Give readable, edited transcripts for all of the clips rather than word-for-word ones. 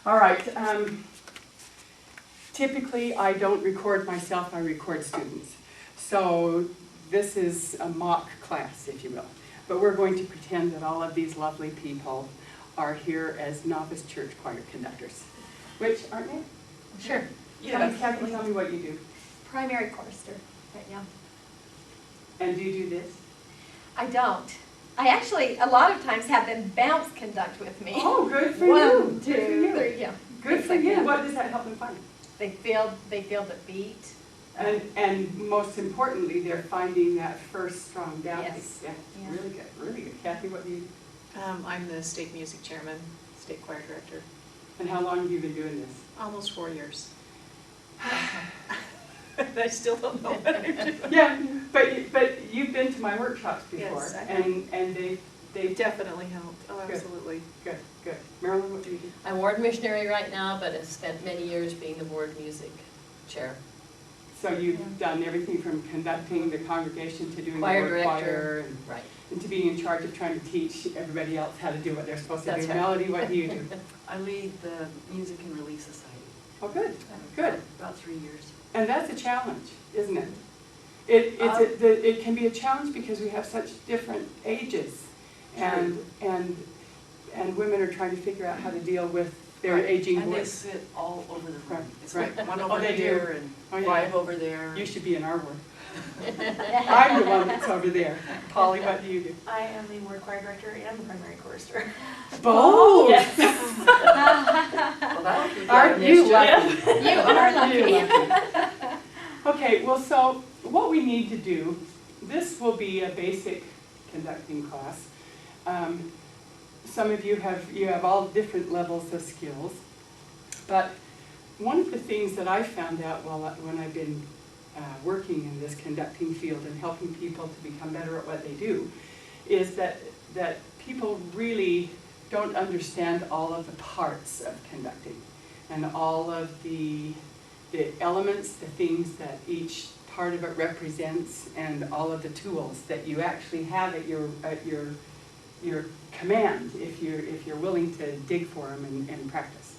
All right. Typically, I don't record myself, I record students. So this is a mock class, if you will. But we're going to pretend that all of these lovely people are here as novice church choir conductors. Which, aren't they? Sure. Kathy, tell me what you do. Primary chorister right now. And do you do this? I don't. I actually, a lot of times, have them bounce conduct with me. Oh, good for One, you. two, Good for you. three, yeah. Good for you. What does that help them find? They feel the beat. And most importantly, they're finding that first strong down beat. Yes. Yeah. Yeah. Really good, really good. Kathy, what do you do? I'm the state music chairman, state choir director. And how long have you been doing this? Almost 4 years. I still don't know what I'm doing. Yeah, but you've been to my workshops before, Yes, I have. and they Definitely helped. Oh, Good. absolutely. good. Marilyn, what do you do? I'm ward missionary right now, but have spent many years being the ward music chair. So you've done everything from conducting the congregation to doing Choir the word choir director, and, right. and to being in charge of trying to teach everybody else how to do what they're supposed to That's do. right. Melody, what do you do? I lead the Music and Relief Society. Oh, good, good. About 3 years. And that's a challenge, isn't it? It can be a challenge because we have such different ages, and women are trying to figure out how to deal with their aging And they voice. sit all over the room. Right, It's right. like one Oh, over they do. here and Oh, yeah. 5 over there. You should be in our ward. I'm the one that's over there. Polly, what do you do? I am the ward choir director and the primary chorister. Both. Well, that'll keep Aren't you you on lucky? You are lucky. Okay, well, so what we need to do, this will be a basic conducting class. Some of you have all different levels of skills, but one of the things that I found out when I've been working in this conducting field and helping people to become better at what they do is that people really don't understand all of the parts of conducting and all of the elements, the things that each part of it represents, and all of the tools that you actually have at your command if you're willing to dig for them and practice.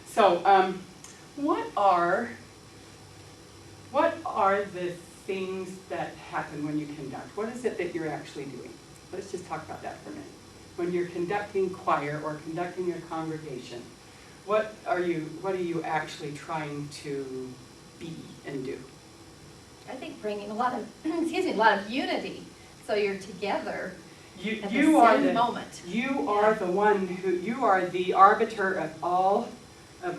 So what are the things that happen when you conduct? What is it that you're actually doing? Let's just talk about that for a minute. When you're conducting choir or conducting your congregation, what are you actually trying to be and do? I think bringing a lot of, a lot of unity, so you're together at the You are same the moment. You are the one you are the arbiter of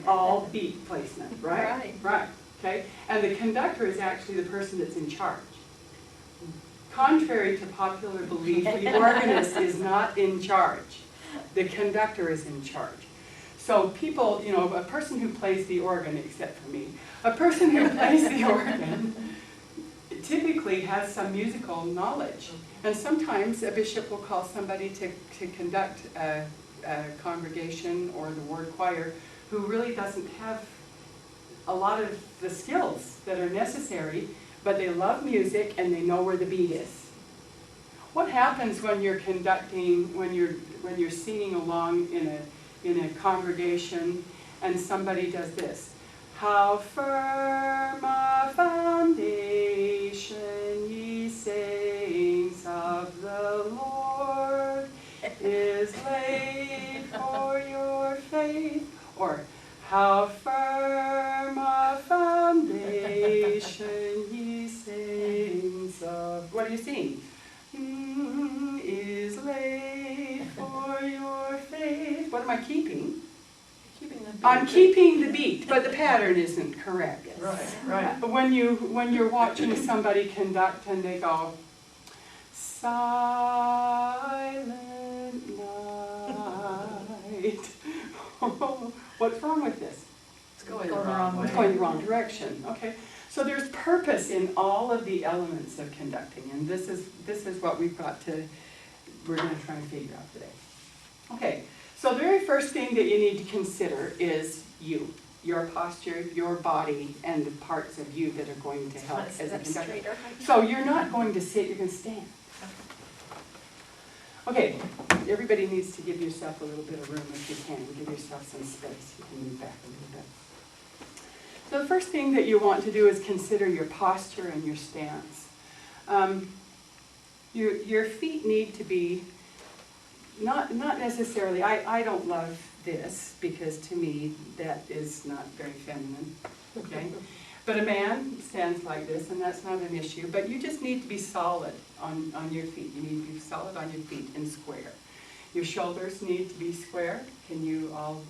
all beat placement, right? Right. Right. Okay. And the conductor is actually the person that's in charge. Contrary to popular belief, the organist is not in charge. The conductor is in charge. So people, a person who plays the organ, except for me, a person who plays the organ typically has some musical knowledge. And sometimes a bishop will call somebody to conduct a congregation or the ward choir who really doesn't have a lot of the skills that are necessary, but they love music and they know where the beat is. What happens when you're conducting, when you're singing along in a congregation and somebody does this? How firm a foundation, ye saints of the Lord, is laid for your faith. Or how firm a foundation, ye saints of... What are you singing? Is laid for your faith. What am I keeping? Keeping the beat. I'm keeping the beat, but the pattern isn't correct. Right. When you're watching somebody conduct and they go, silent night. What's wrong with this? It's going the wrong way. It's going the wrong direction. Okay. So there's purpose in all of the elements of conducting, and this is what we're going to try and figure out today. Okay. So the very first thing that you need to consider is your posture, your body, and the parts of you that are going to help as a conductor. So you're not going to sit, you're going to stand. Okay, everybody needs to give yourself a little bit of room if you can. Give yourself some space. You can move back a little bit. So the first thing that you want to do is consider your posture and your stance. Your feet need to be, not necessarily, I don't love this because to me that is not very feminine, okay? But a man stands like this and that's not an issue, but you just need to be solid on your feet. You need to be solid on your feet and square. Your shoulders need to be square. Can you all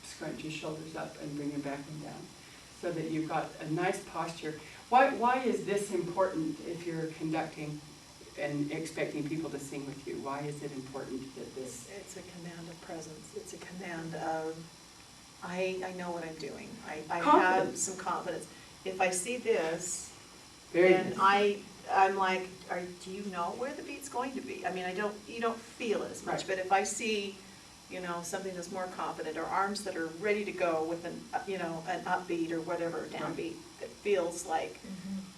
scrunch your shoulders up and bring them back and down so that you've got a nice posture? Why is this important if you're conducting and expecting people to sing with you? Why is it important that this? It's a command of presence. It's a command of, I know what I'm doing. I have Confidence. some confidence. If I see this, Very then good. I'm like, do you know where the beat's going to be? I mean, you don't feel it as much, Right. but if I see, something that's more confident, or arms that are ready to go with an upbeat or whatever, downbeat, it feels like,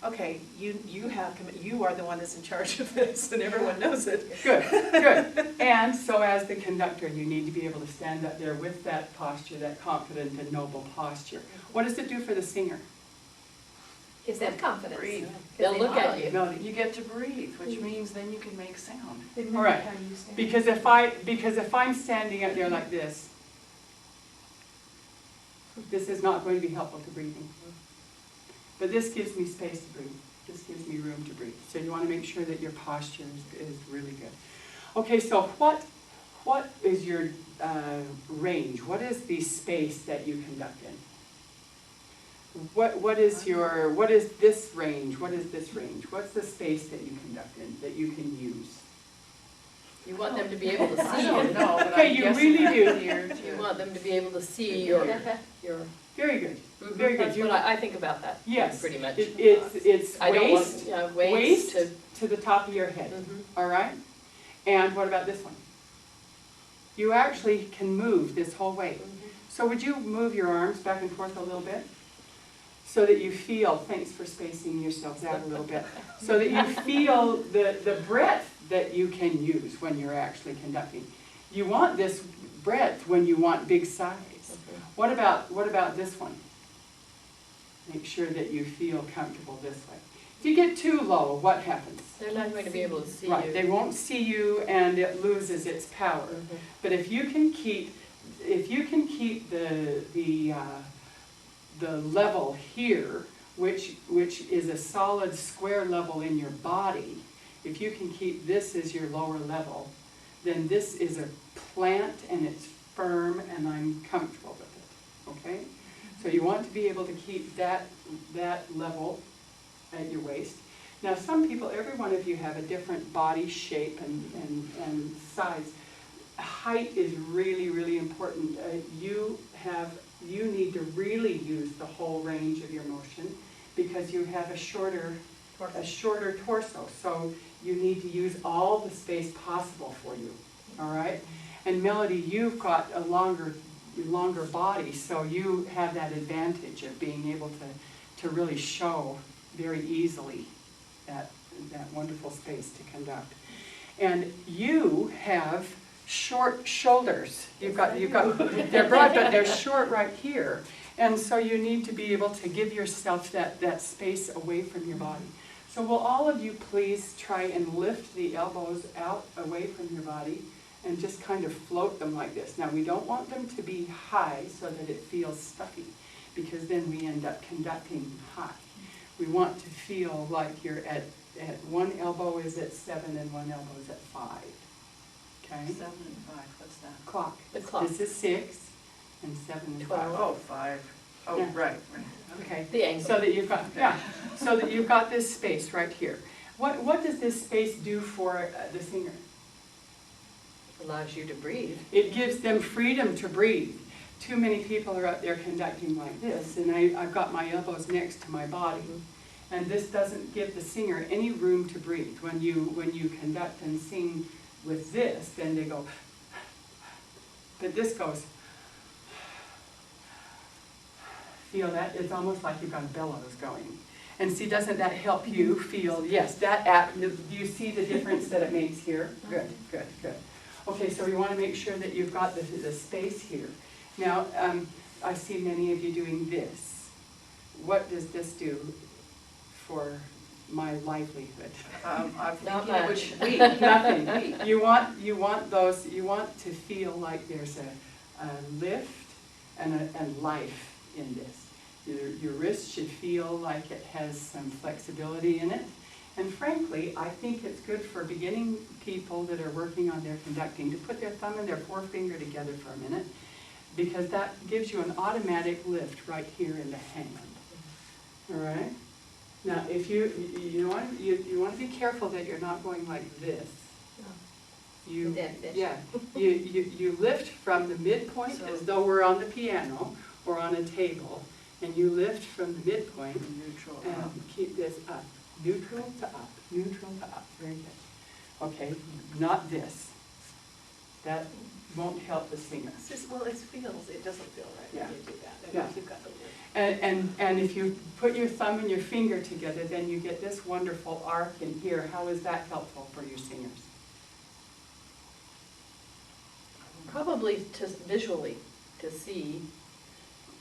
okay, you are the one that's in charge of this, and everyone knows it. Good, good. And so as the conductor, you need to be able to stand up there with that posture, that confident and noble posture. What does it do for the singer? Gives them confidence. Breathe. 'Cause They'll they look at model you. Melody? You get to breathe, which means then you can make sound. They All right. mimic how you stand. Because if I'm standing up there like this is not going to be helpful to breathing. But this gives me space to breathe. This gives me room to breathe. So you want to make sure that your posture is really good. Okay, so what is your range? What is the space that you conduct in? What is this range? What is this range? What's the space that you conduct in that you can use? You want them to be able to I see don't you. know, but Okay, I'm you guessing really I'm do. here You to. want them to be able to see your. Very good. Very good. That's You- what I think about that. Yes. Pretty much. It's I don't want, waist waist to. to the top of your head. Mhm. All right? And what about this one? You actually can move this whole way. So would you move your arms back and forth a little bit? So that you feel, thanks for spacing yourselves out a little bit, so that you feel the breadth that you can use when you're actually conducting. You want this breadth when you want big size. What about this one? Make sure that you feel comfortable this way. If you get too low, what happens? They're not going to be able to see Right, you. they won't see you and it loses its power. Mhm. But if you can keep the level here, which is a solid square level in your body, if you can keep this as your lower level, then this is a plant and it's firm and I'm comfortable with it, okay? So you want to be able to keep that level at your waist. Now some people, every one of you have a different body shape and size. Height is really, really important. You need to really use the whole range of your motion because you have a shorter torso. So you need to use all the space possible for you, all right? And Melody, you've got a longer body, so you have that advantage of being able to really show very easily that wonderful space to conduct. And you have short shoulders. You've got they're broad, but they're short right here. And so you need to be able to give yourself that space away from your body. So will all of you please try and lift the elbows out away from your body and just kind of float them like this. Now we don't want them to be high so that it feels stuffy because then we end up conducting high. We want to feel like you're at one elbow is at 7 and one elbow is at 5. Okay? 7 and 5, what's that? Clock. The clock. This is 6 and 7 and 5. Oh, 5. Oh, Yeah. right. Okay. The angle. So that you've got this space right here. What does this space do for the singer? Allows you to breathe. It gives them freedom to breathe. Too many people are out there conducting like this, and I've got my elbows next to my body. And this doesn't give the singer any room to breathe. When you conduct and sing with this, then they go, but this goes, feel that? It's almost like you've got bellows going. And see, doesn't that help you feel, yes, do you see the difference that it makes here? Good, good, good. Okay, so you want to make sure that you've got the space here. Now, I see many of you doing this. What does this do for my livelihood? I'm Not thinking it much. would be. Nothing. You want to feel like there's a lift and life in this. Your wrist should feel like it has some flexibility in it. And frankly, I think it's good for beginning people that are working on their conducting to put their thumb and their forefinger together for a minute, because that gives you an automatic lift right here in the hand. All right? Now, if you want to be careful that you're not going like this. You, Dead fish. yeah, you lift from the midpoint as though we're on the piano or on a table, and you lift from the midpoint Neutral up. and keep this up, neutral to up, neutral to up. Very good. Okay, not this. That won't help the singer. It's just, well, it doesn't feel right Yeah. when you do that. Yeah. You've got the lift. And if you put your thumb and your finger together, then you get this wonderful arc in here. How is that helpful for your singers? Probably to visually, to see.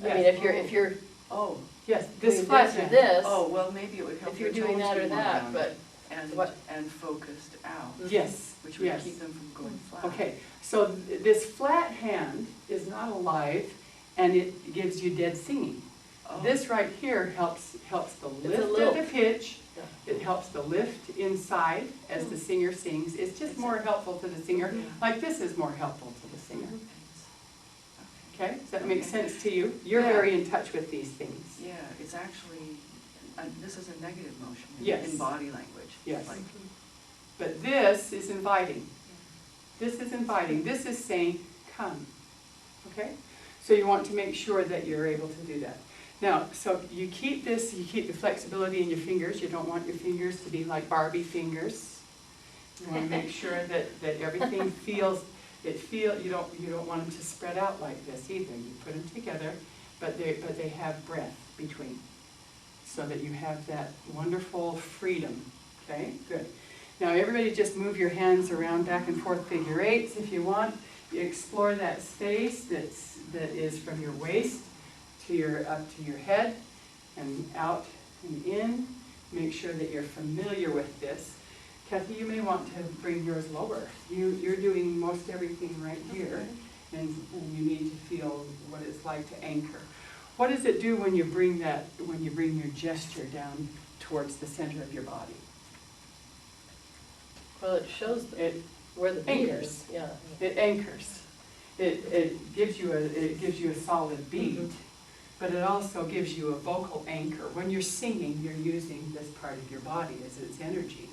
I Yes. mean, if you're Oh, Yes, doing this this flat or hand. this, oh, well, maybe it would help if you're your doing toes that be or more that, rounded but and, what- and focused out, Yes, which would yes. keep them from going flat. Okay, so this flat hand is not alive, and it gives you dead singing. Oh. This right here helps the a lift of lilt. the pitch. Yeah. It helps the lift inside as the singer sings. It's just more helpful to the singer, like this is more helpful to the singer. Okay, does that make sense to you? You're Yeah. very in touch with these things. Yeah, it's actually, this is a negative motion Yes. in body language. Yes. Like, But this is inviting. This is inviting. This is saying, come. Okay? So you want to make sure that you're able to do that. Now, so you keep this, you keep the flexibility in your fingers. You don't want your fingers to be like Barbie fingers. You want to make sure that everything feels, you don't want them to spread out like this either. You put them together, but they have breath between, so that you have that wonderful freedom. Okay, good. Now everybody just move your hands around back and forth figure eights if you want. You explore that space that is from your waist to up to your head and out and in. Make sure that you're familiar with this. Kathy, you may want to bring yours lower. You're doing most everything right here, and you need to feel what it's like to anchor. What does it do when you bring your gesture down towards the center of your body? well, it shows It where the beat anchors. is. Yeah. It anchors. It gives you a solid beat, but it also gives you a vocal anchor. When you're singing, you're using this part of your body as its energy.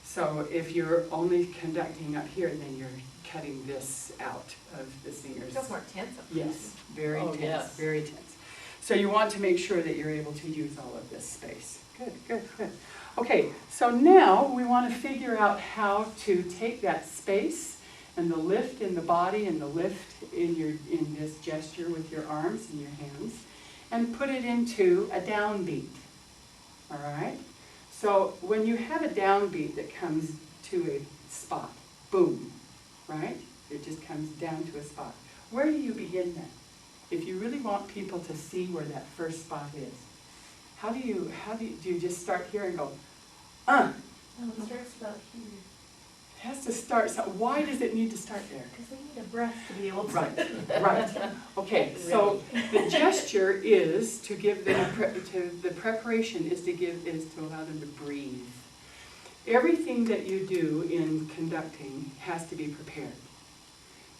So if you're only conducting up here, then you're cutting this out of the singer's. It feels more tense up. Yes, very Oh, tense, yes. very tense. So you want to make sure that you're able to use all of this space. Good, good, good. Okay, so now we want to figure out how to take that space and the lift in the body and the lift in this gesture with your arms and your hands, and put it into a downbeat. All right? So when you have a downbeat that comes to a spot, boom, right? It just comes down to a spot. Where do you begin then? If you really want people to see where that first spot is, do you just start here and go, Oh, it starts about here, It has to start, so why does it need to start there? because we need a breath to be able to. Right, right. Okay, so the gesture is to give them, the preparation is to allow them to breathe. Everything that you do in conducting has to be prepared.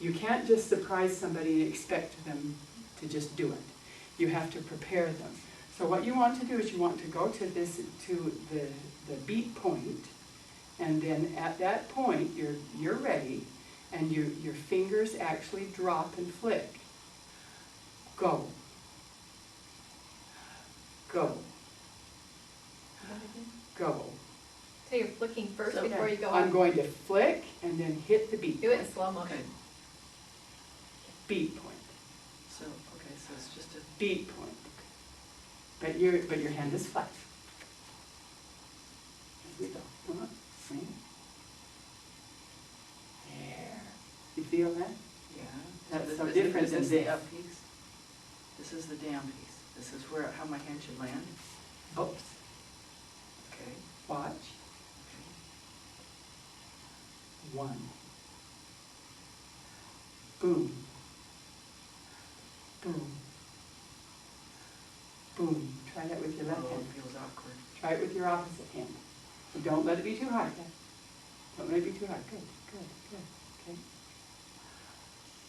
You can't just surprise somebody and expect them to just do it. You have to prepare them. So what you want to do is you want to go to the beat point, and then at that point you're ready, and your fingers actually drop and flick. Go. Go. Go. So you're flicking first So, before you go I'm on. going to flick and then hit the beat Do it point. in slow motion. Okay, Beat point. so it's just a, Beat point. But your hand is flat. is the up piece. This is the down piece. This is where, how my hand should land. Oops, Okay. watch. Okay. 1. Boom. Boom. Boom. Try that with your left Oh, hand. it feels awkward. Try it with your opposite hand. And don't let it be too high. Don't let it be too high. Good, good, good. Okay.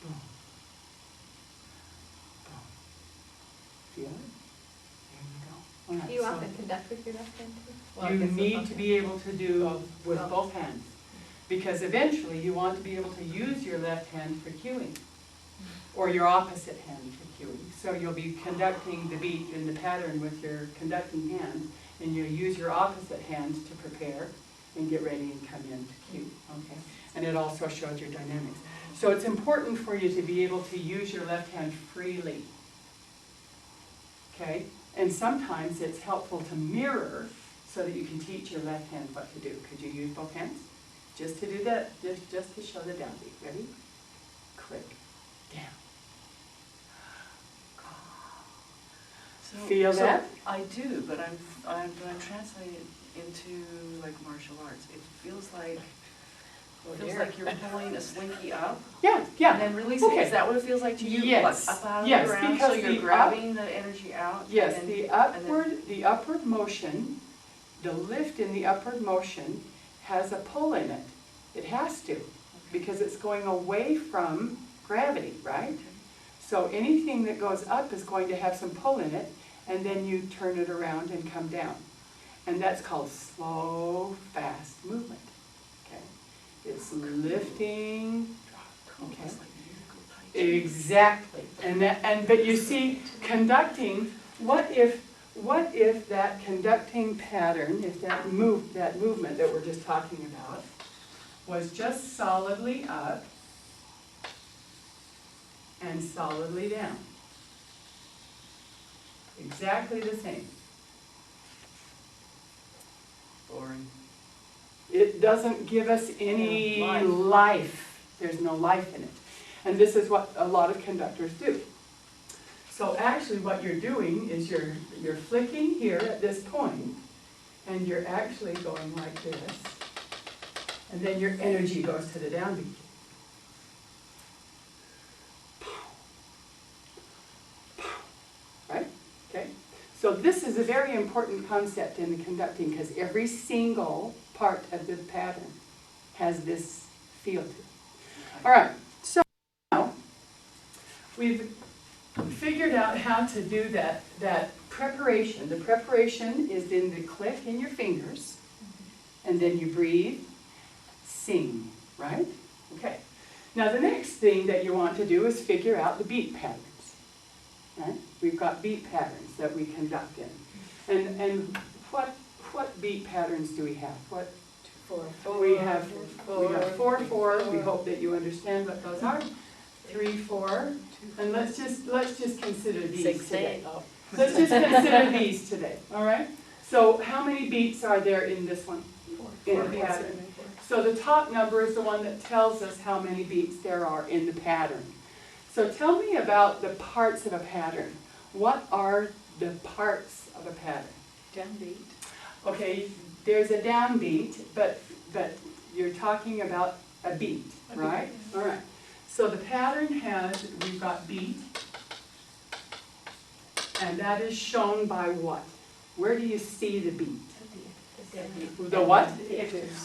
Boom. Boom. Feel it? There you go. All right, Do you so often conduct with your left hand too? Well, I you guess with need both to hands. be able to do with Both. both hands. Because eventually you want to be able to use your left hand for cueing. Or your opposite hand for cueing. So you'll be conducting the beat in the pattern with your conducting hand, and you'll use your opposite hand to prepare and get ready and come in to cue. Okay? And it also shows your dynamics. So it's important for you to be able to use your left hand freely. Okay? And sometimes it's helpful to mirror so that you can teach your left hand what to do. Could you use both hands? Just to do that, just to show the downbeat. Ready? Click. Down. So, Feel that? I do, but when I'm translating it into like martial arts, it feels like you're pulling a slinky up Yeah, yeah. and then releasing. Okay. Is that what it feels like to you? Yes. Like up out of Yes, the ground, because so you're the grabbing the energy out. Yes, and the then- upward motion, the lift in the upward motion has a pull in it. It has to, because it's going away from gravity, right? So anything that goes up is going to have some pull in it, and then you turn it around and come down. And that's called slow, fast movement. Okay? It's lifting. Okay. It's like musical Tai Chi. Exactly. But you see, conducting, what if that conducting pattern, if that movement that we're just talking about, was just solidly up and solidly down. Exactly the same. Boring. It doesn't give us any Yeah, life. There's no life in it. And this is what a lot of conductors do. So actually what you're doing is you're flicking here at this point, and you're actually going like this, and then your energy goes to the downbeat. Right? Okay? So this is a very important concept in the conducting, because every single part of the pattern has this feel to it. All right, so now we've figured out how to do that preparation. The preparation is in the click in your fingers, and then you breathe, sing, right? Okay. Now the next thing that you want to do is figure out the beat patterns, right? We've got beat patterns that we conduct in. And what beat patterns do we have? What 4/4. we have 4/4. We hope that you understand what those are. 3/4. And let's just consider these today. 6/8. Oh. Let's just consider these today. All right. So how many beats are there in this one? In the pattern. So the top number is the one that tells us how many beats there are in the pattern. So tell me about the parts of a pattern. What are the parts of a pattern? Downbeat. Okay, there's a downbeat, but you're talking about a beat, right? All right. So the pattern has, we've got beat, and that is shown by what? Where do you see the beat? The what?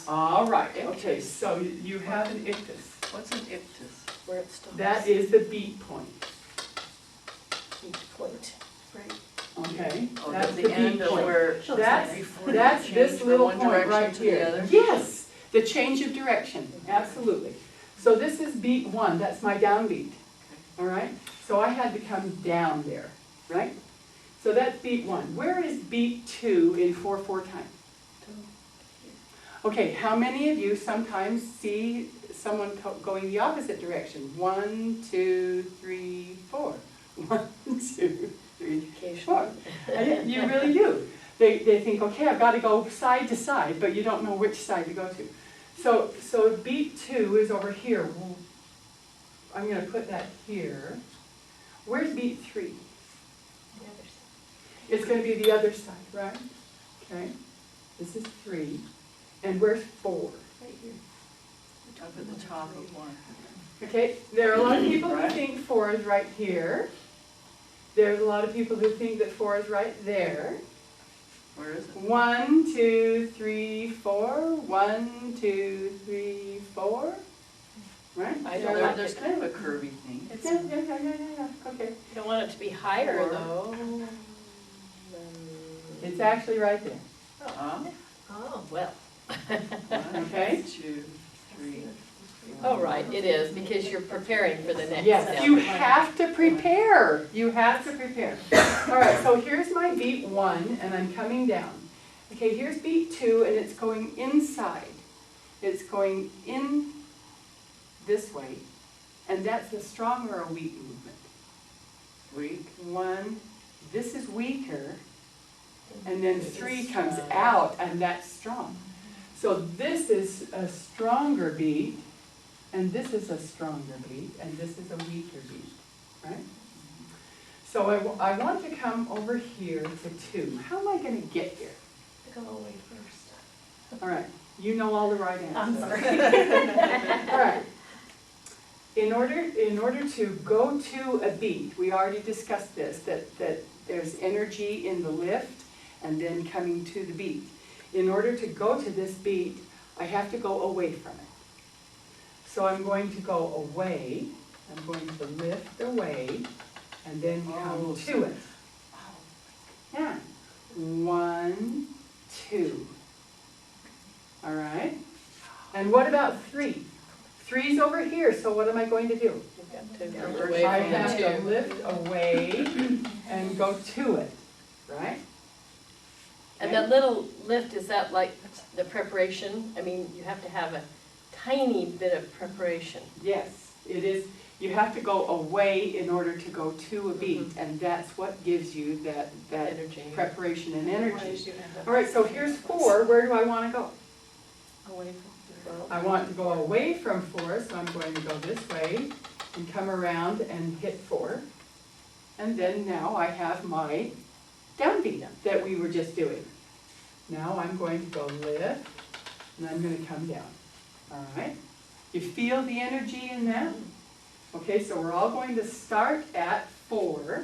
All right, okay, so you have an ictus. What's an ictus? Where it stops. That is the beat point, Each point. okay? Oh, That's the the end beat of point. where That's you this change from little one point direction right to the here. other? Yes, the change of direction, absolutely. So this is beat 1, that's my downbeat, all right? So I had to come down there, right? So that's beat 1. Where is beat 2 in 4/4 time? Okay, how many of you sometimes see someone going the opposite direction? 1, 2, 3, 4. 1, 2, 3, 4. You really do. They think, okay, I've got to go side to side, but you don't know which side to go to. So beat 2 is over here. I'm going to put that here. Where's beat 3? The other side. It's going to be the other side, right? Okay. This is 3. And where's 4? Right here. Up at the top of one. Okay, there are a lot of people who Right. think 4 is right here. There's a lot of people who think that 4 is right there. Where is it? 1, 2, 3, 4. 1, 2, 3, 4. Right? I So don't like There's kind of a curvy thing. It's, Yeah, you yeah, yeah, yeah, yeah, yeah. Okay. don't want it to be higher Or- though. It's actually right there. Oh, well. One, Okay. 2, 3. Oh, right, it is, because you're preparing for the next Yes, step. you have to prepare. You have to prepare. All right, so here's my beat 1, and I'm coming down. Okay, here's beat 2, and it's going inside. It's going in this way, and that's a strong or a weak movement. Weak. 1, this is weaker, and then 3 comes out, and that's strong. So this is a stronger beat, and this is a stronger beat, and this is a weaker beat, right? So I want to come over here to 2. How am I going to get here? Go away first. All right, you know all the right answers. I'm sorry. All right. In order to go to a beat, we already discussed this, that there's energy in the lift and then coming to the beat. In order to go to this beat, I have to go away from it. So I'm going to go away, I'm going to lift away, and then come to it. Yeah. 1, 2. All right. And what about 3? 3's over here, so what am I going to do? You've got to go away I from have the to 2. lift away and go to it, right? And that little lift, is that like the preparation? I mean, you have to have a tiny bit of preparation. Yes, it is. You have to go away in order to go to a beat, Mhm. and that's what gives you that Energy. preparation and energy. Otherwise you end up- All right, so here's 4. Where do I want to go? Away from I want to go away from 4, so I'm going to go this way and come around and hit 4. And then now I have my downbeat that we were just doing. Now I'm going to go lift, and I'm going to come down. All right? You feel the energy in that? Okay, so we're all going to start at 4,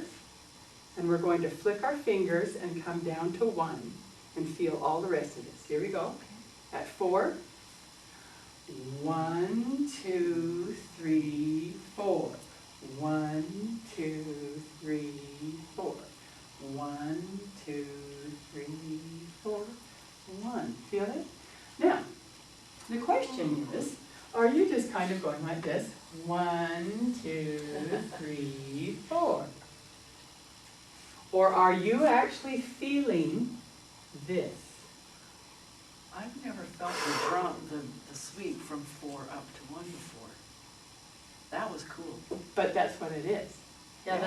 and we're going to flick our fingers and come down to 1 and feel all the rest of this. Here we go. At 4. 1, 2, 3, 4. 1, 2, 3, 4. 1, 2, 3, 4. 1. Feel it? Now, the question is, are you just kind of going like this? 1, 2, 3, 4. Or are you actually feeling this? I've never felt the sweep from 4 up to 1 before. That was cool. But that's what it is. Yeah, Yeah,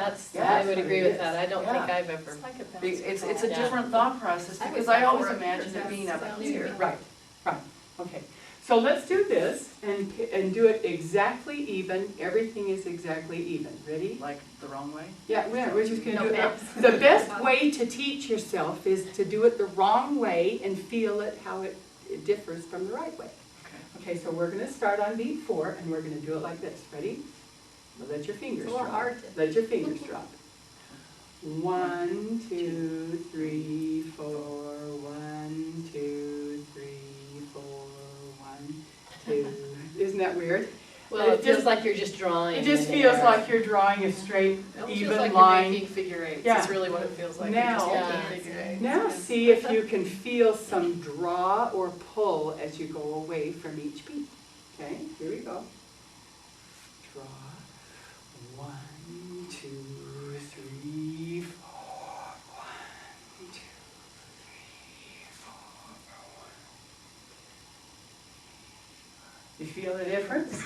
I would that's agree what it with that. I don't think Yeah. I've ever. It's like a bounce It's a Yeah. different thought process, I because was I always up imagined here. it being up Sounds here. good. Right, right, okay. So let's do this and do it exactly even. Everything is exactly even. Ready? Like the wrong way? Yeah, we're just gonna No do it. bumps. The best way to teach yourself is to do it the wrong way and feel it how it differs from the right way. Okay. Okay, so we're gonna start on beat 4 and we're gonna do it like this. Ready? Now let your fingers It's a little drop. hard to- Let your fingers drop. 1, 2, 3, 4. 1, 2, 3, 4. 1, 2. Isn't that weird? Well, it It feels just- like you're just drawing. It just in feels there. like you're drawing a straight, It almost feels even like you're line. making figure eights, Yeah. is really what it feels like. Now- You're just Yeah. making figure eights. Now see if you can feel some draw or pull as you go away from each beat. Okay, here we go. Draw. 1, 2, 3, 4. 1, 2, 3, 4. You feel the difference?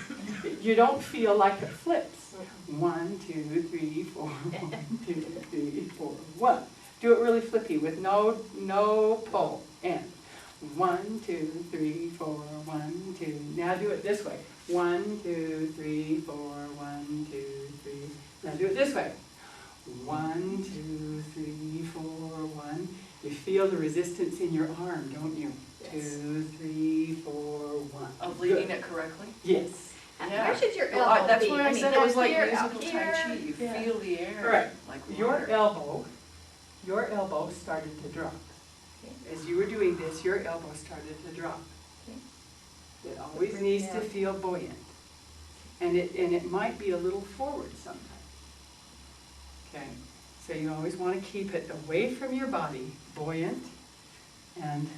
You don't feel like it flips. 1, 2, 3, 4. 1, 2, 3, 4. 1. Do it really flippy with no pull. And 1, 2, 3, 4. 1, 2. Now do it this way. 1, 2, 3, 4. 1, 2, 3. Now do it this way. 1, 2, 3, 4, 1. You feel the resistance in your arm, don't you? Yes. 2, 3, 4, 1. Of leading Good. it correctly? Yes. Where should your Well, elbow be? that's why I mean, said it was up like here, musical up Tai here? Chi, you Yeah. feel the air, Correct. like Your water. elbow started to drop. As you were doing this, your elbow started to drop. It always needs to feel buoyant. And it might be a little forward sometimes. Okay, so you always want to keep it away from your body, buoyant and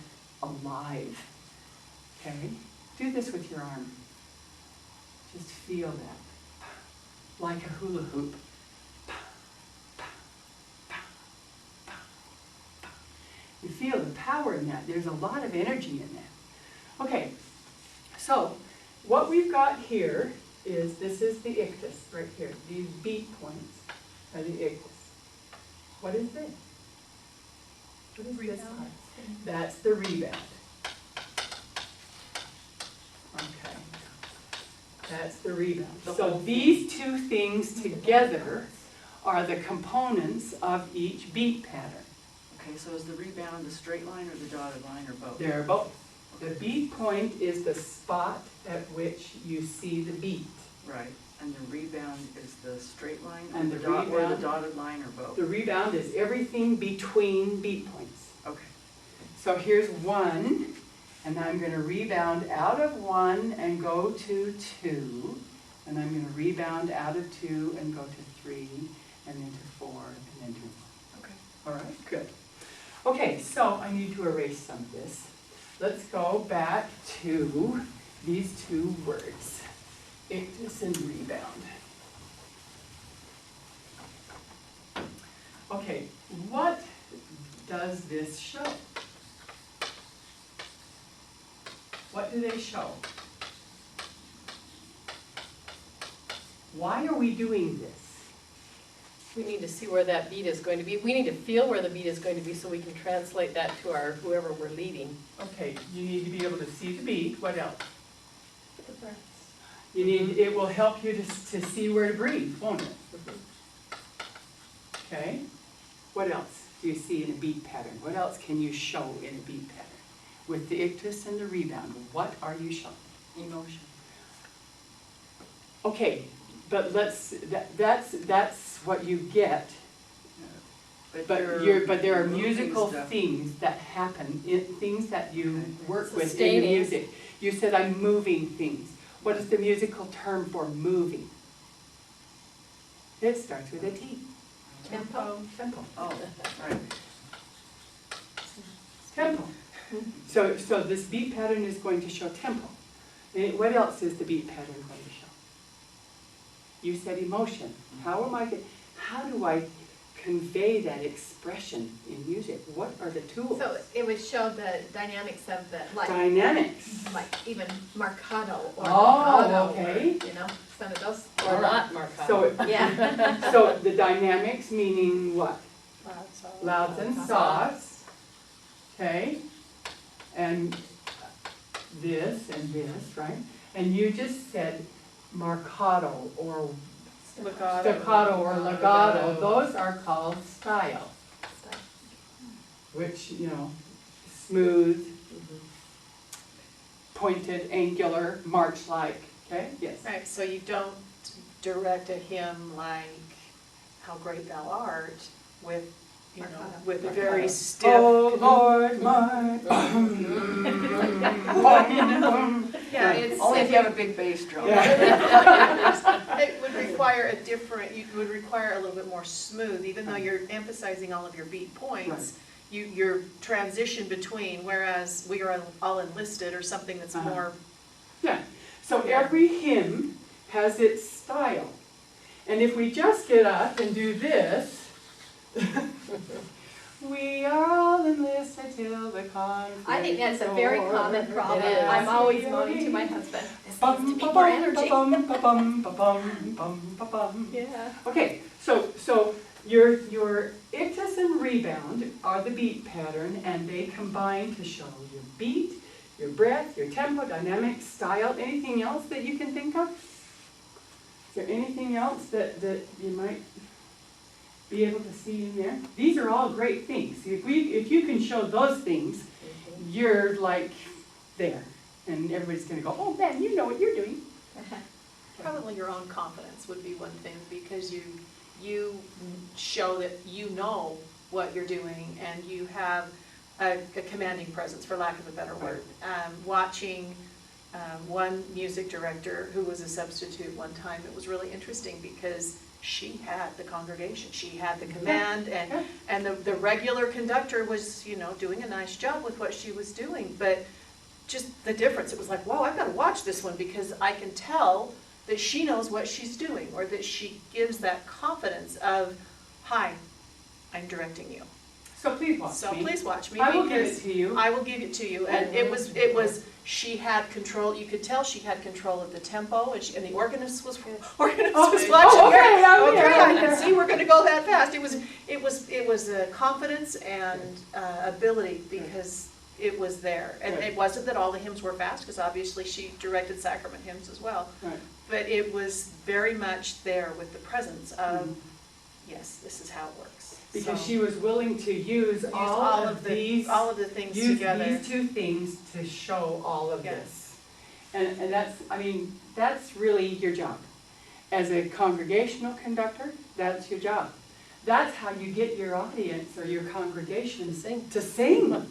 alive. Okay, do this with your arm. Just feel that, like a hula hoop. You feel the power in that. There's a lot of energy in that. Okay, so what we've got here is, this is the ictus right here. These beat points are the ictus. What is this? What is this part? That's the rebound. Okay. That's the rebound. So these two things together are the components of each beat pattern. Okay, so is the rebound the straight line or the dotted line or both? They're both. The beat point is the spot at which you see the beat. Right, and the rebound is the straight line And or the or the rebound- dotted line or both? The rebound is everything between beat points. Okay, So here's 1, and I'm going to rebound out of 1 and go to 2, and I'm going to rebound out of 2 and go to 3, and then to 4, and then to 1. okay. All right, good. Okay, so I need to erase some of this. Let's go back to these two words, ictus and rebound. Okay, what does this show? What do they show? Why are we doing this? We need to see where that beat is going to be. We need to feel where the beat is going to be so we can translate that to our, whoever we're leading. Okay, you need to be able to see the beat. What else? The breaths. You need, it will help you to see where to breathe, won't it? Okay? What else do you see in a beat pattern? What else can you show in a beat pattern? With the ictus and the rebound, what are you showing? Emotion. Okay, but that's what you get. But there are moving musical stuff. things that happen, things that you Okay. work with in the Sustaining. music. You said I'm moving things. What is the musical term for moving? It starts with a T. Tempo. Tempo. Oh, right. Tempo. So this beat pattern is going to show tempo. And what else is the beat pattern going to show? You said emotion. How do I convey that expression in music? What are the tools? So it would show the dynamics of the, Dynamics. like even marcato or Oh, legato, okay. or, you know, some of those. Or not, Marco. So, Yeah. so the dynamics meaning what? Lots of. Louds and softs. Okay? And this, right? And you just said marcato or staccato or legato. Those are called style, which, smooth, pointed, angular, march-like. Okay? Yes. Right, so you don't direct a hymn like How Great Thou Art with, Marcato. with a very stiff. Oh Lord, my. Yeah, it's. Only if you have a big bass drum. It would require you would require a little bit more smooth, even though you're emphasizing all of your beat points. Your transition between, whereas we are all enlisted or something that's Uh-huh. more, Yeah, so every hymn has its style. And if we just get up and do this, we are all enlisted till the conflict. I think that's a very common problem. It is. I'm always moaning to my husband, this Bum, needs to be ba, more bum, energy. ba, bum, ba, bum, ba, bum, bum, ba, bum. Yeah. Okay, so your ictus and rebound are the beat pattern, and they combine to show your beat, your breath, your tempo, dynamic, style. Anything else that you can think of? Is there anything else that you might be able to see in there. These are all great things. If you can show those things, you're like there. And everybody's gonna go, oh man, you know what you're doing. Probably your own confidence would be one thing, because you show that you know what you're doing, and you have a commanding presence, for lack of a better word. Watching one music director who was a substitute one time, it was really interesting because she had the congregation, she had the command, and the regular conductor was, you know, doing a nice job with what she was doing, but just the difference, it was like, whoa, I've got to watch this one, because I can tell that she knows what she's doing, or that she gives that confidence of, hi, I'm directing you. So please watch me. So please watch me. I will give it because to you. I will give it to you. And it was, she had control, you could tell she had control of the tempo, and the organist was watching okay, her. okay, Okay, I okay. can see we're gonna go that fast. It was confidence and ability, because it was there. And Right. it wasn't that all the hymns were fast, because obviously she directed sacrament hymns as well. Right. But it was very much there with the presence of, Mhm. yes, this is how it works. Because So, she was willing to use all of these, all of the things use together. these two things to show all of Yes. this. And that's, I mean, that's really your job. As a congregational conductor, that's your job. That's how you get your audience or your congregation To sing. to sing.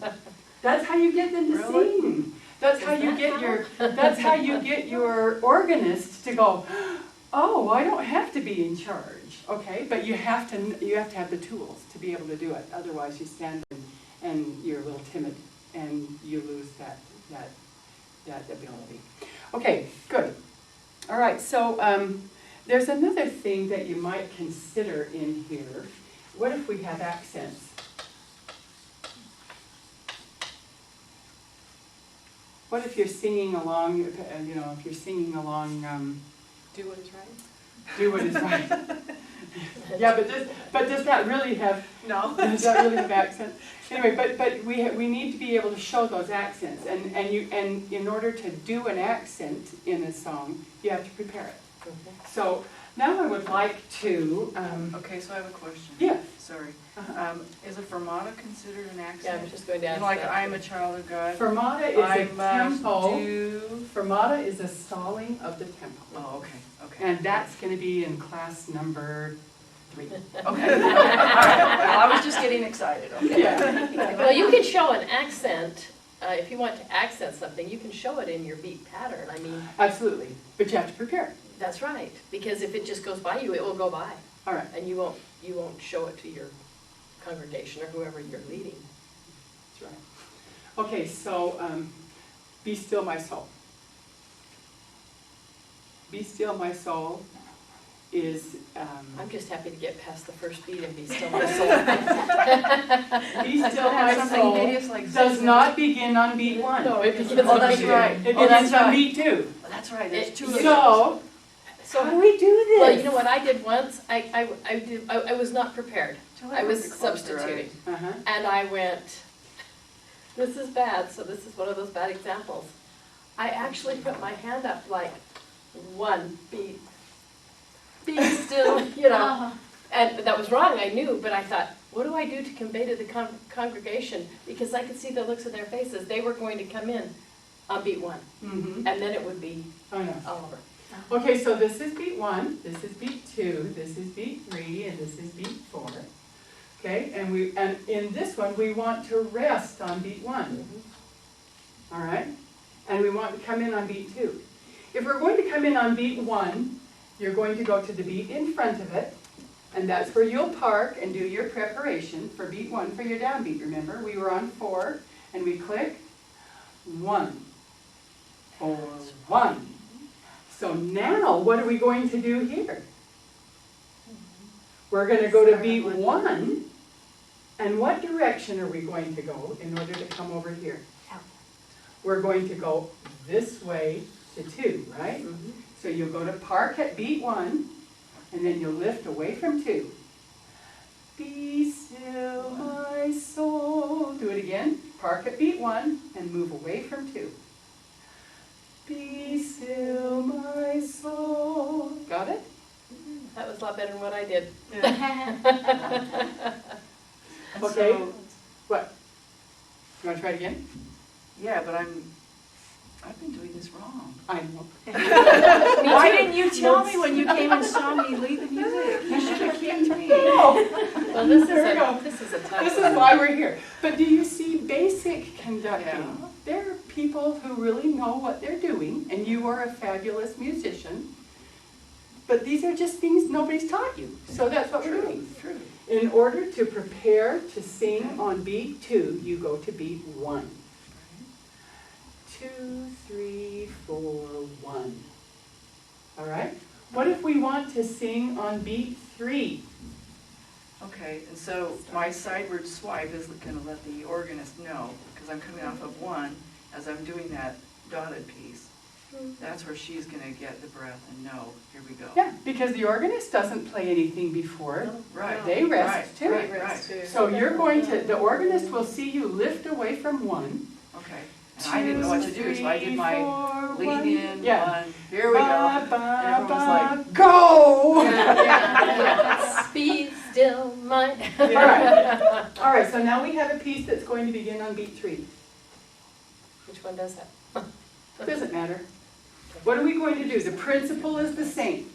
That's how you get them to Really? sing. That's how Is you that get how? your, that's how you get your organist to go, oh, I don't have to be in charge, okay? But you have to have the tools to be able to do it. Otherwise you stand there and you're a little timid and you lose that ability. Okay, good. All right, so there's another thing that you might consider in here. What if we have accents? What if you're singing along, you know, if you're singing along, Do what is right. do what is right. Yeah, but does that really have, No. does that really have accents? Anyway, but we need to be able to show those accents, and in order to do an accent in a song, you have to prepare it. So now I would like to, Okay, so I have a question. yeah. Sorry. Uh-huh. Is a fermata considered an Yeah, I accent? was just going to You ask know, like, that. I'm a child of God. Fermata is a I must tempo. do. Fermata is a stalling of the tempo. Oh, okay, okay. And that's going to be in class number 3. Okay. All right. Well, I was just getting excited, okay. Yeah. Well, you can show an accent, if you want to accent something, you can show it in your beat pattern. I mean, Absolutely, but you have to prepare it. that's right, because if it just goes by you, it will go by. All right, And you won't show it to your congregation or whoever you're leading. that's right. Okay, so be still my soul. Be still my soul is, I'm just happy to get past the first beat and be still my soul. be still Have my something soul hideous like does zigzag. not begin on beat 1. No, it begins Oh, on that's beat right. It Oh, that's begins on right. beat 2. That's right, there's It- two of those. So, how do we do this? Well, you know what I did once? I was not prepared. Tell her I was to close her substituting. eyes. Uh-huh. And I went, this is bad, so this is one of those bad examples. I actually put my hand up like 1 beat. Be still, you know. And that was wrong, I knew, but I thought, what do I do to convey to the congregation? Because I could see the looks of their faces. They were going to come in on beat 1, Mm-hmm. and then it would be Oh, no. all over. Okay, so this is beat 1, this is beat 2, this is beat 3, and this is beat 4. Okay, and in this one, we want to rest on beat 1. All right? And we want to come in on beat 2. If we're going to come in on beat 1, you're going to go to the beat in front of it, and that's where you'll park and do your preparation for beat 1 for your downbeat. Remember, we were on 4, and we click 1, 4, 1. So now, what are we going to do here? We're going to go to beat 1, and what direction are we going to go in order to come over here? We're going to go this way to 2, right? So you'll go to park at beat 1, and then you'll lift away from 2. Be still my soul. Do it again. Park at beat 1, and move away from 2. Be still my soul. Got it? That was a lot better than what I did. And Okay. so- What? You wanna try it again? Yeah, but I've been doing this wrong. I know. Why didn't you tell me when you came and saw me lead the music? You should have kicked me. Well, this There we is go. this is a tough This is one. why we're here. But do you see basic conducting? Yeah. There are people who really know what they're doing, and you are a fabulous musician. But these are just things nobody's taught you, so that's what we're doing. True. In order to prepare to sing on beat 2, you go to beat 1. 2, 3, 4, 1. All right? What if we want to sing on beat 3? Okay, and so my sideward swipe is gonna let the organist know, because I'm coming off of 1, as I'm doing that dotted piece. That's where she's gonna get the breath and know, here we go. Yeah, because the organist doesn't play anything before. Right. They rest right, too. Right, They right, rest too. So you're going to, the organist will see you lift away from 1. okay. And I didn't know what to do, so I did my 2, 3, 4, lean in, Yeah. 1, here we go. Ba, ba, And everyone was ba, like, go! Yeah. Be still my. All right. All right, so now we have a piece that's going to begin on beat 3. Which one does that? Doesn't matter. What are we going to do? The principle is the same.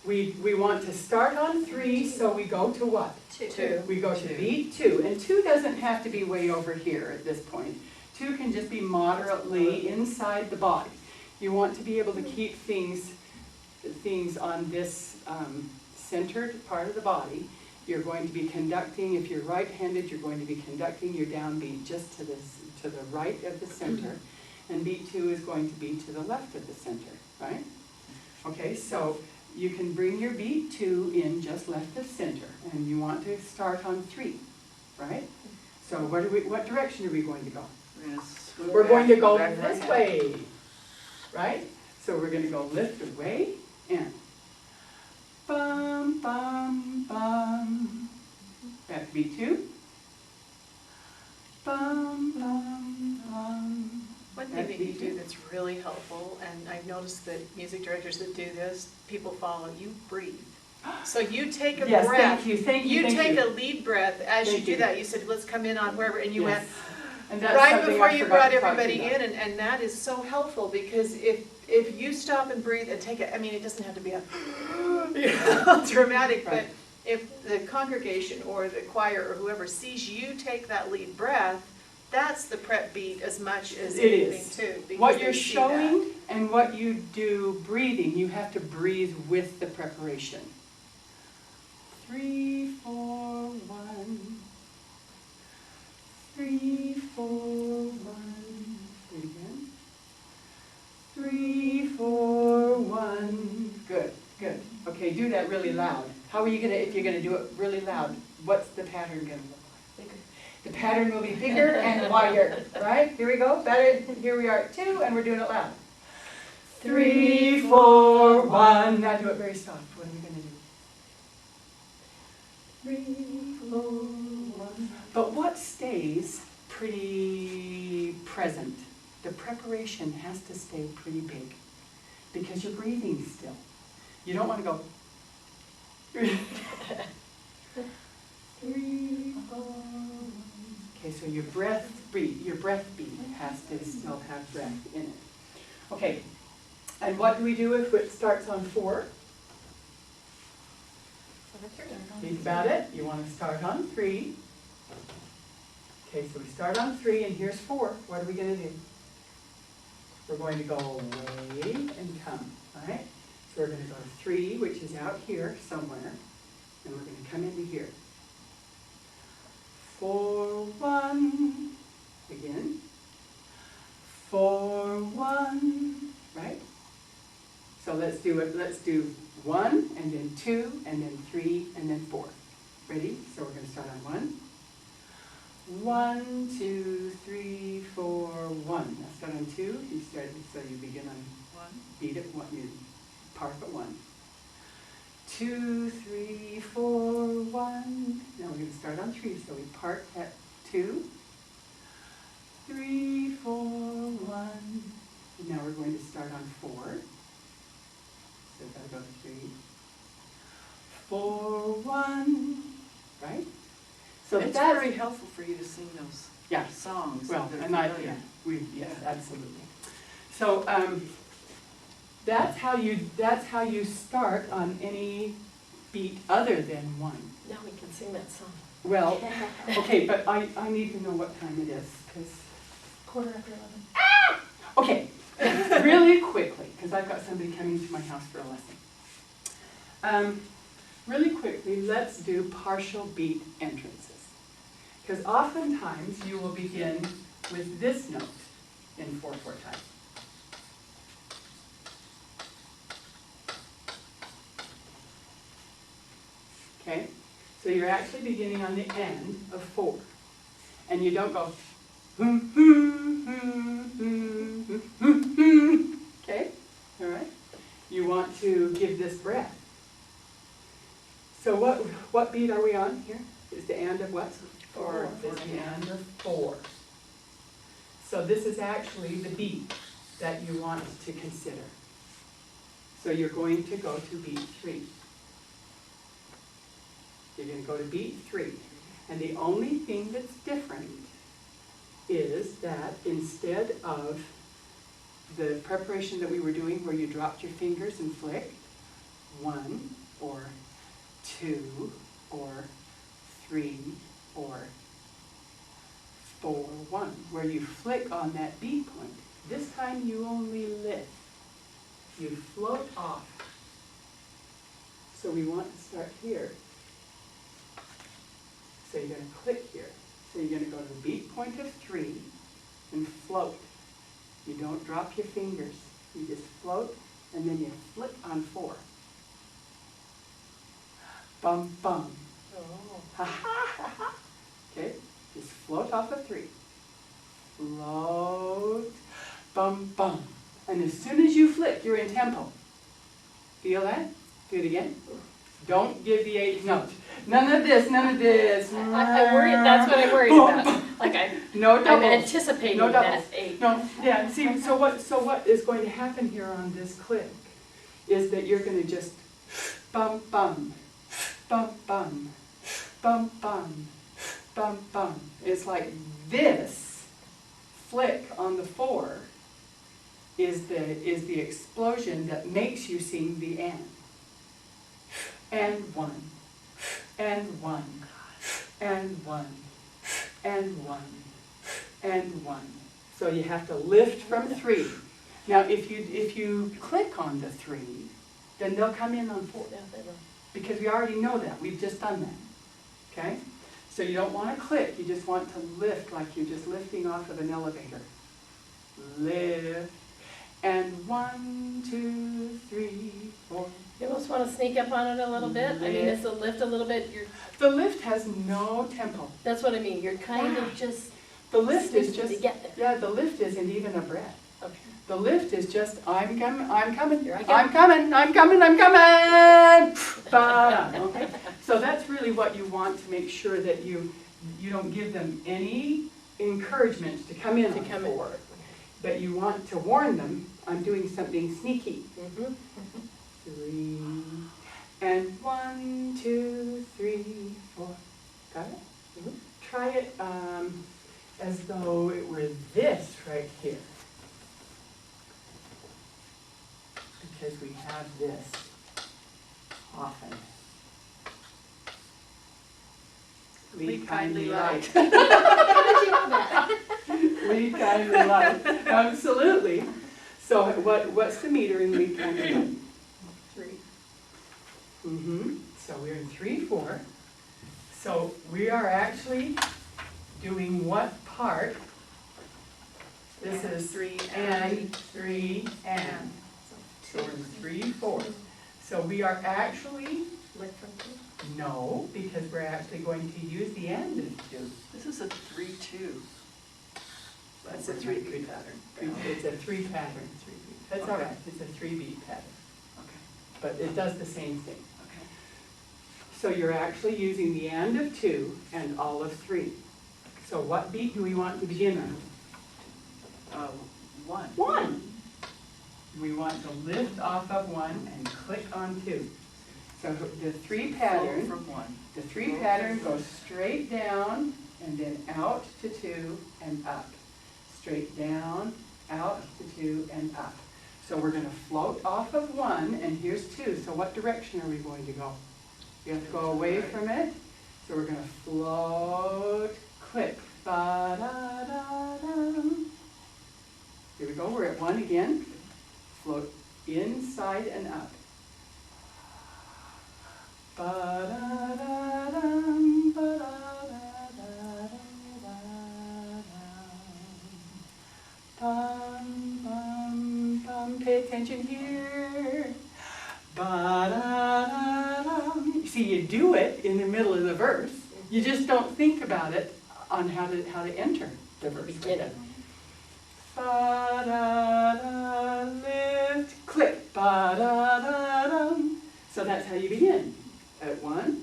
We want to start on 3, so we go to what? 2. We go to 2. beat 2, and 2 doesn't have to be way over here at this point. 2 can just be moderately inside the body. You want to be able to keep things on this centered part of the body. You're going to be conducting, if you're right-handed, you're going to be conducting your downbeat just to the right of the center, and beat 2 is going to be to the left of the center, right? Okay, so you can bring your beat 2 in just left of center, and you want to start on 3, right? So what direction are we going to go? we're gonna swoop We're going to back, go back this right way, right? So we're going to go lift away and bum, bum, bum. Back to beat 2. Bum, bum, bum. One thing that you do that's really helpful, and I've noticed that music directors that do this, people follow, you breathe. So you take a Yes, breath. thank you, thank you, You thank take you. a lead breath as you Thank do you. that. You said, let's come in on wherever, and you went, Yes. And that's right something before I you forgot brought to talk to everybody you about. in, and that is so helpful, because if you stop and breathe and take it, I mean, it doesn't have to be a dramatic, but Right. if the congregation or the choir or whoever sees you take that lead breath, that's the prep beat as much as It anything is. too. because What they you're see showing that. and what you do breathing, you have to breathe with the preparation. 3, 4, 1. 3, 4, 1. Do it again. 3, 4, 1. Good, good. Okay, do that really loud. How are you gonna, if you're gonna do it really loud, what's the pattern gonna look like? The pattern will be bigger and wider, right? Here we go, better, here we are at 2, and we're doing it loud. 3, 4, 1. Now do it very soft. What are we gonna do? 3, 4, 1. But what stays pretty present? The preparation has to stay pretty big, because you're breathing still. You don't want to go. 3, 4, 1. Okay, so your breath beat has to still have breath in it. Okay, and what do we do if it starts on 4? Think about it. You want to start on 3. Okay, so we start on 3, and here's 4. What are we going to do? We're going to go away and come, all right? So we're going to go to 3, which is out here somewhere, and we're going to come into here. 4, 1, again. 4, 1, right? So let's do it. Let's do 1, and then 2, and then 3, and then 4. Ready? So we're going to start on 1. 1, 2, 3, 4, 1. Now start on 2. You start, so you begin on 1. Beat it 1. You park at 1. 2, 3, 4, 1. Now we're going to start on 3. So we park at 2. 3, 4, 1. And now we're going to start on 4. So we've got to go to 3. 4, 1, right? So It's that's, very helpful for you to sing those yeah, songs. well, that are and I, familiar. yeah, yes, absolutely. So, that's how you start on any beat other than 1. Now we can sing that song. Well, okay, but I need to know what time it is, because, 11:15. okay, really quickly, because I've got somebody coming to my house for a lesson. Really quickly, let's do partial beat entrances. Because oftentimes you will begin with this note in 4/4 time. Okay, so you're actually beginning on the end of 4. And you don't go, okay, all right? You want to give this breath. So what beat are we on here? Is the end of what? 4. It's the end of 4. So this is actually the beat that you want to consider. So you're going to go to beat 3. You're going to go to beat 3. And the only thing that's different is that instead of the preparation that we were doing where you dropped your fingers and flicked, 1 or 2 or 3 or 4, 1, where you flick on that beat point. This time you only lift. You float off. So we want to start here. So you're going to click here. So you're going to go to the beat point of 3 and float. You don't drop your fingers. You just float and then you flick on 4. Bum, bum. Oh. Ha ha ha ha. Okay, just float off of 3. Float, bum, bum. And as soon as you flick, you're in tempo. Feel that? Do it again. Don't give the 8th note. None of this, none of this. I worry, that's what I worried Boom, about. boom. Like No I'm doubles. anticipating No that doubles. 8. No, yeah, see, so what is going to happen here on this click is that you're going to just bum, bum, bum, bum, bum, bum, bum, bum. It's like this flick on the 4 is the explosion that makes you sing the end. And 1, and 1, and 1, and 1, and 1. So you have to lift from 3. Now if you click on the 3, then they'll come in on 4. Yeah, they will. Because we already know that, we've just done that. Okay? So you don't want to click, you just want to lift like you're just lifting off of an elevator. Lift. And 1, 2, 3, 4. You almost want to sneak up on it a little bit. I mean, it's a lift a little bit. The lift has no tempo. That's what I mean. You're kind of just The lift is sneaking just, to get there. yeah, the lift isn't even a breath. Okay. The lift is just, I'm coming, I'm coming, Here I go. I'm coming, I'm coming, I'm coming. Ba-da, okay? So that's really what you want to make sure that you don't give them any encouragement to come in To on come in. 4. But you want to warn them, I'm doing something sneaky. Mm-hmm. 3, and 1, 2, 3, 4. Got it? Mhm. Try it as though it were this right here. Because we have this often. Lead kindly light. How did you know that? Lead kindly light. Absolutely. So what's the meter in lead kindly light? 3. So we're in 3, 4. So we are actually doing what part? This is 3 and 3 and. So we're in 3, 4. So we are actually, Lift from 2. no, because we're actually going to use the end of 2. This is a 3-2. That's a 3-beat pattern. It's a 3 pattern. That's all right, it's a 3-beat pattern. Okay, But it does the same thing. okay. So you're actually using the end of 2 and all of 3. So what beat do we want to begin on? 1. 1. We want to lift off of 1 and click on 2. So the three Float pattern, from one. the three pattern goes straight down and then out to 2 and up. Straight down, out to 2 and up. So we're gonna float off of 1 and here's 2. So what direction are we going to go? We have to go away from it. So we're gonna float, click, ba-da-da-dum. Here we go, we're at 1 again. Float inside and up. Ba-da-da-dum, ba-da-da-da-da-da-dum. Bum, bum, bum, pay attention here. Ba-da-da-dum. You see, you do it in the middle of the verse. You just don't think about it on how to enter the verse. Beginning. Ba-da-da, lift, click, ba-da-da-dum. So that's how you begin. At 1,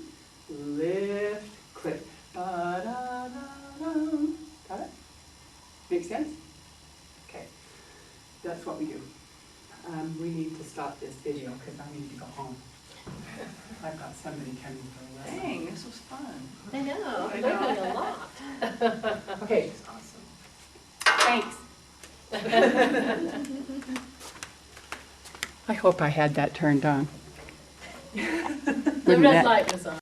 lift, click, ba-da-da-dum. Got it? Make sense? Okay, that's what we do. We need to stop this video because I need to go home. I've got somebody coming for a lesson. Dang, this was fun. I know. I Learning know. a lot. Okay, Awesome. thanks. I hope I had that turned on. The red light was on.